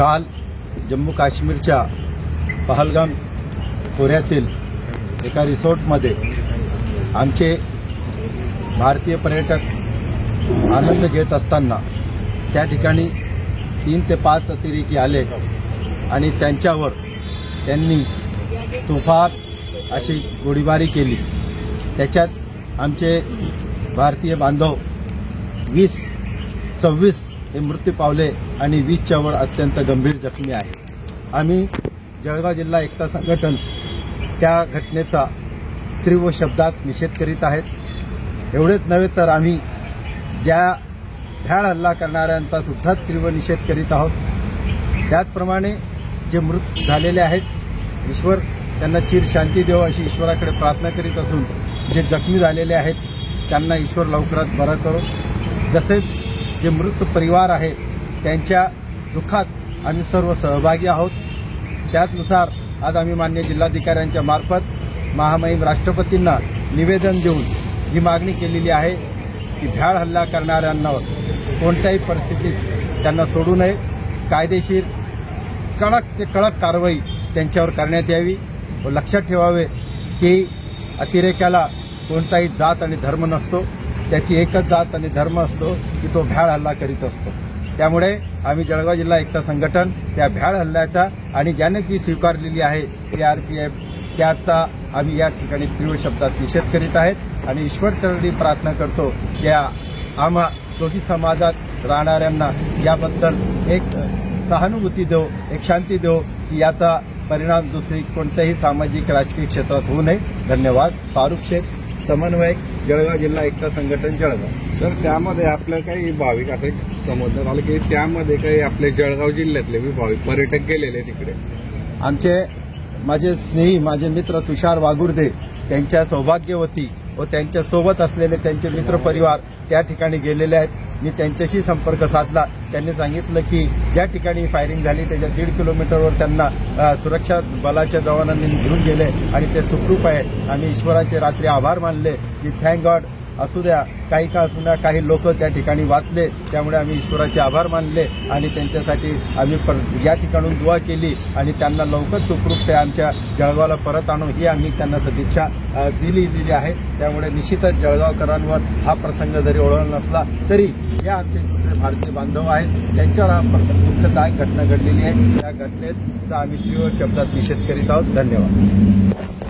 काल जम्मू काश्मीरच्या पहलगाम खोऱ्यातील एका रिसॉर्टमध्ये आमचे भारतीय पर्यटक आनंद घेत असताना त्या ठिकाणी 3 ते 5 अतिरेकी आले आणि त्यांनी तुफान अशी गोळीबारी केली। त्याच्यात आमचे भारतीय बांधव 26 हे मृत्यू पावले आणि 20च्या वर अत्यंत गंभीर जखमी आहे। आम्ही जळगाव जिल्हा एकता संघटन त्या घटनेचा तीव्र शब्दात निषेध करीत आहेत। एवढेच नव्हे तर आम्ही ज्या भ्याड हल्ला करणाऱ्यांचा सुद्धा तीव्र निषेध करीत आहोत। त्याचप्रमाणे जे मृत झालेले आहेत ईश्वर त्यांना चिर शांती देव अशी ईश्वराकडे प्रार्थना करीत असून जे जखमी झालेले आहेत त्यांना ईश्वर लवकरात बरं करो। तसेच जे मृत परिवार आहे त्यांच्या दुःखात आम्ही सर्व सहभागी आहोत। त्यानुसार आज आम्ही माननीय जिल्हाधिकाऱ्यांच्या मार्फत महामहिम राष्ट्रपतींना निवेदन देऊन ही मागणी केलेली आहे की भ्याड हल्ला करणाऱ्यांवर कोणत्याही परिस्थितीत त्यांना सोडू नये। कायदेशीर कडक ते कडक कारवाई त्यांच्यावर करण्यात यावी व लक्षात ठेवावे की अतिरेक्याला कोणताही जात आणि धर्म नसतो, त्याची एकच जात आणि धर्म असतो की तो भ्याड हल्ला करीत असतो। त्यामुळे आम्ही जळगाव जिल्हा एकता संघटन त्या भ्याड हल्ल्याचा आणि ज्याने ती स्वीकारलेली आहे CRPF त्याचा आम्ही या ठिकाणी तीव्र शब्दात निषेध करीत आहेत आणि ईश्वर चरणी प्रार्थना करतो की आम्हा दोघी समाजात राहणाऱ्यांना याबद्दल एक सहानुभूती देव, एक शांती देव की याचा परिणाम दुसरी कोणत्याही सामाजिक राजकीय क्षेत्रात होऊ नये। धन्यवाद। फारुख शेख, समन्वयक, जळगाव जिल्हा एकता संघटन जळगाव। सर, त्यामध्ये आपलं काही भाविक असं समजण्यात आलं की त्यामध्ये काही आपले जळगाव जिल्ह्यातले भाविक पर्यटक गेलेले तिकडे। माझे स्नेही, माझे मित्र तुषार वागुर्दे त्यांच्या सौभाग्यवती व त्यांच्या सोबत असलेले त्यांचे मित्रपरिवार त्या ठिकाणी गेलेले आहेत। मी त्यांच्याशी संपर्क साधला। त्यांनी सांगितलं की ज्या ठिकाणी फायरिंग झाली त्याच्या 1.5 किलोमीटरवर त्यांना सुरक्षा बलाच्या जवानांनी घेऊन गेले आणि ते सुखरूप आहे। आम्ही ईश्वराचे रात्री आभार मानले की थँक गॉड असू द्या, काही का असू द्या, काही लोक त्या ठिकाणी वाचले, त्यामुळे आम्ही ईश्वराचे आभार मानले आणि त्यांच्यासाठी आम्ही या ठिकाणून दुआ केली आणि त्यांना लवकर सुखरूप ते आमच्या जळगावला परत आणू ही आम्ही त्यांना सदिच्छा दिलेली आहे। त्यामुळे निश्चितच जळगावकरांवर हा प्रसंग जरी ओळखला नसला तरी हे आमचे दुसरे भारतीय बांधव आहेत त्यांच्यावर हा दुःखदायक घटना घडलेली आहे। त्या घटनेचा आम्ही तीव्र शब्दात निषेध करीत आहोत। धन्यवाद।